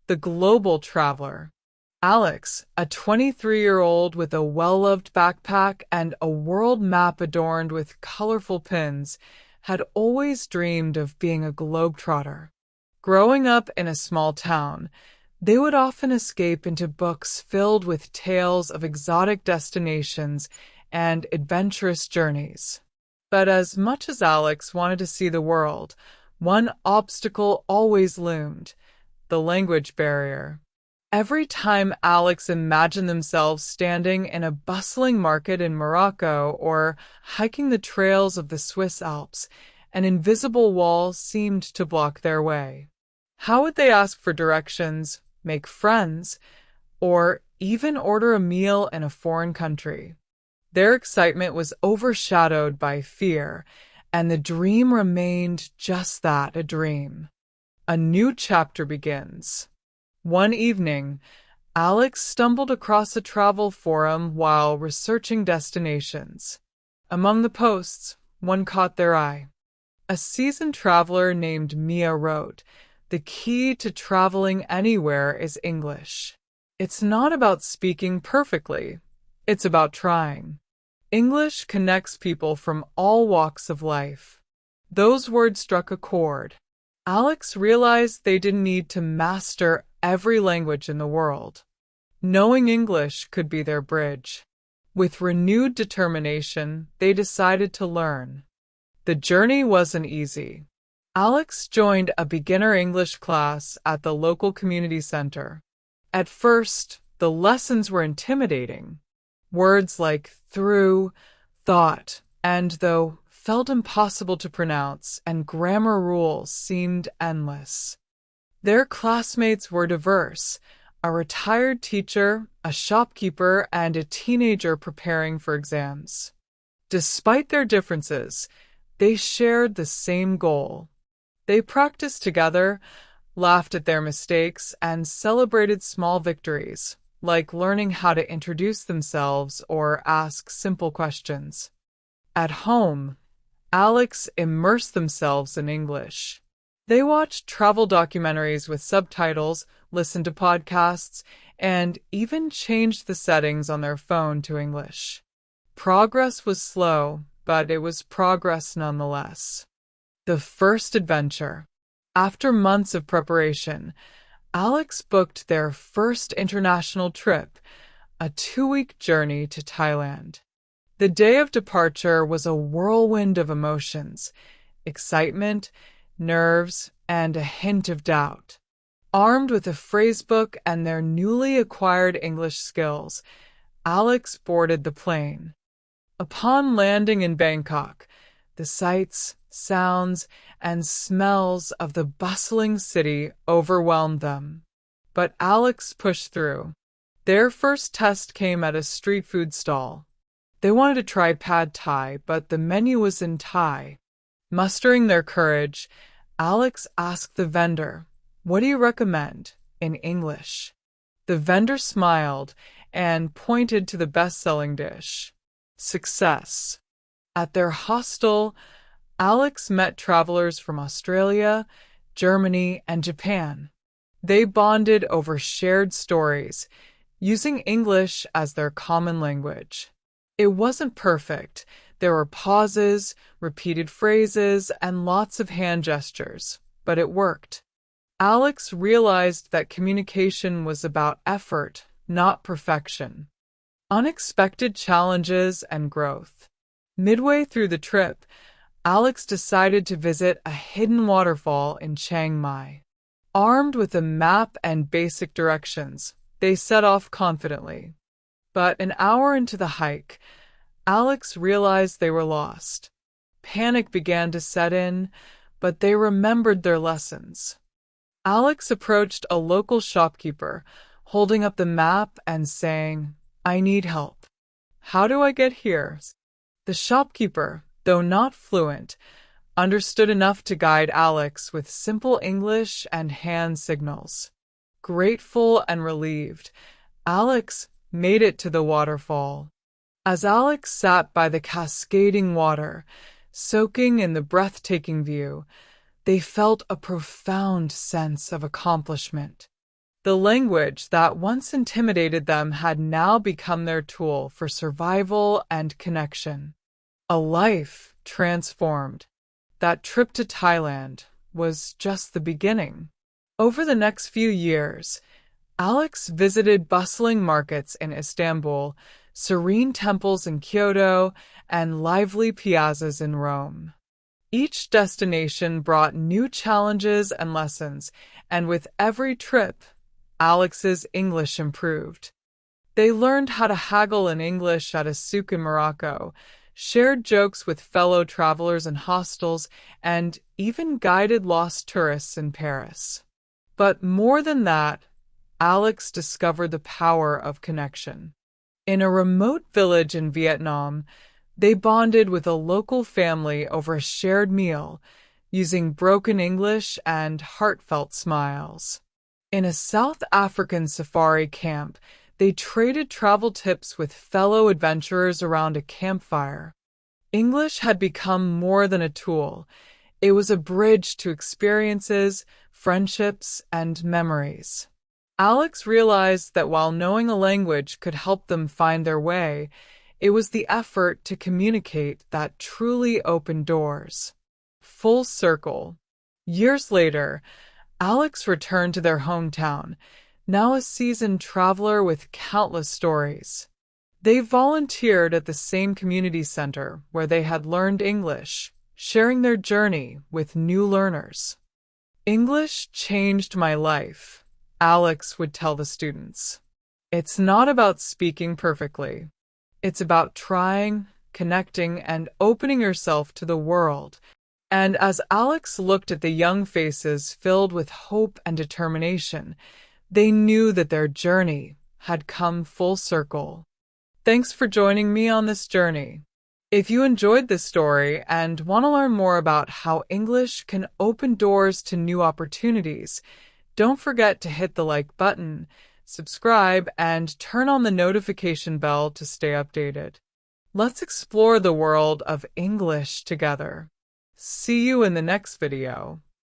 The global traveler. Alex, a 23-year-old with a well-loved backpack and a world map adorned with colorful pins, had always dreamed of being a globetrotter. Growing up in a small town, they would often escape into books filled with tales of exotic destinations and adventurous journeys. But as much as Alex wanted to see the world, one obstacle always loomed: the language barrier. Every time Alex imagined themselves standing in a bustling market in Morocco or hiking the trails of the Swiss Alps, an invisible wall seemed to block their way. How would they ask for directions, make friends, or even order a meal in a foreign country? Their excitement was overshadowed by fear, and the dream remained just that, a dream. A new chapter begins. One evening, Alex stumbled across a travel forum while researching destinations. Among the posts, one caught their eye. A seasoned traveler named Mia wrote, "The key to traveling anywhere is English. It's not about speaking perfectly, it's about trying. English connects people from all walks of life." Those words struck a chord. Alex realized they didn't need to master every language in the world. Knowing English could be their bridge. With renewed determination, they decided to learn. The journey wasn't easy. Alex joined a beginner English class at the local community center. At first, the lessons were intimidating. Words like through, thought, and though felt impossible to pronounce, and grammar rules seemed endless. Their classmates were diverse: a retired teacher, a shopkeeper, and a teenager preparing for exams. Despite their differences, they shared the same goal. They practiced together, laughed at their mistakes, and celebrated small victories, like learning how to introduce themselves or ask simple questions. At home, Alex immersed themselves in English. They watched travel documentaries with subtitles, listened to podcasts, and even changed the settings on their phone to English. Progress was slow, but it was progress nonetheless. The first adventure. After months of preparation, Alex booked their first international trip, a 2-week journey to Thailand. The day of departure was a whirlwind of emotions: excitement, nerves, and a hint of doubt. Armed with a phrasebook and their newly acquired English skills, Alex boarded the plane. Upon landing in Bangkok, the sights, sounds, and smells of the bustling city overwhelmed them. But Alex pushed through. Their first test came at a street food stall. They wanted to try pad thai, but the menu was in Thai. Mustering their courage, Alex asked the vendor, "What do you recommend?" in English. The vendor smiled and pointed to the best-selling dish: success. At their hostel, Alex met travelers from Australia, Germany, and Japan. They bonded over shared stories, using English as their common language. It wasn't perfect. There were pauses, repeated phrases, and lots of hand gestures, but it worked. Alex realized that communication was about effort, not perfection. Unexpected challenges and growth. Midway through the trip, Alex decided to visit a hidden waterfall in Chiang Mai. Armed with a map and basic directions, they set off confidently. But an hour into the hike, Alex realized they were lost. Panic began to set in, but they remembered their lessons. Alex approached a local shopkeeper, holding up the map and saying, "I need help. How do I get here?" The shopkeeper, though not fluent, understood enough to guide Alex with simple English and hand signals. Grateful and relieved, Alex made it to the waterfall. As Alex sat by the cascading water, soaking in the breathtaking view, they felt a profound sense of accomplishment. The language that once intimidated them had now become their tool for survival and connection. A life transformed. That trip to Thailand was just the beginning. Over the next few years, Alex visited bustling markets in Istanbul, serene temples in Kyoto, and lively piazzas in Rome. Each destination brought new challenges and lessons, and with every trip, Alex's English improved. They learned how to haggle in English at a souk in Morocco, shared jokes with fellow travelers in hostels, and even guided lost tourists in Paris. But more than that, Alex discovered the power of connection. In a remote village in Vietnam, they bonded with a local family over a shared meal, using broken English and heartfelt smiles. In a South African safari camp, they traded travel tips with fellow adventurers around a campfire. English had become more than a tool. It was a bridge to experiences, friendships, and memories. Alex realized that while knowing a language could help them find their way, it was the effort to communicate that truly opened doors. Full circle. Years later, Alex returned to their hometown, now a seasoned traveler with countless stories. They volunteered at the same community center where they had learned English, sharing their journey with new learners. English changed my life, Alex would tell the students. It's not about speaking perfectly. It's about trying, connecting, and opening yourself to the world. And as Alex looked at the young faces filled with hope and determination, they knew that their journey had come full circle. Thanks for joining me on this journey. If you enjoyed this story and want to learn more about how English can open doors to new opportunities, don't forget to hit the like button, subscribe, and turn on the notification bell to stay updated. Let's explore the world of English together. See you in the next video.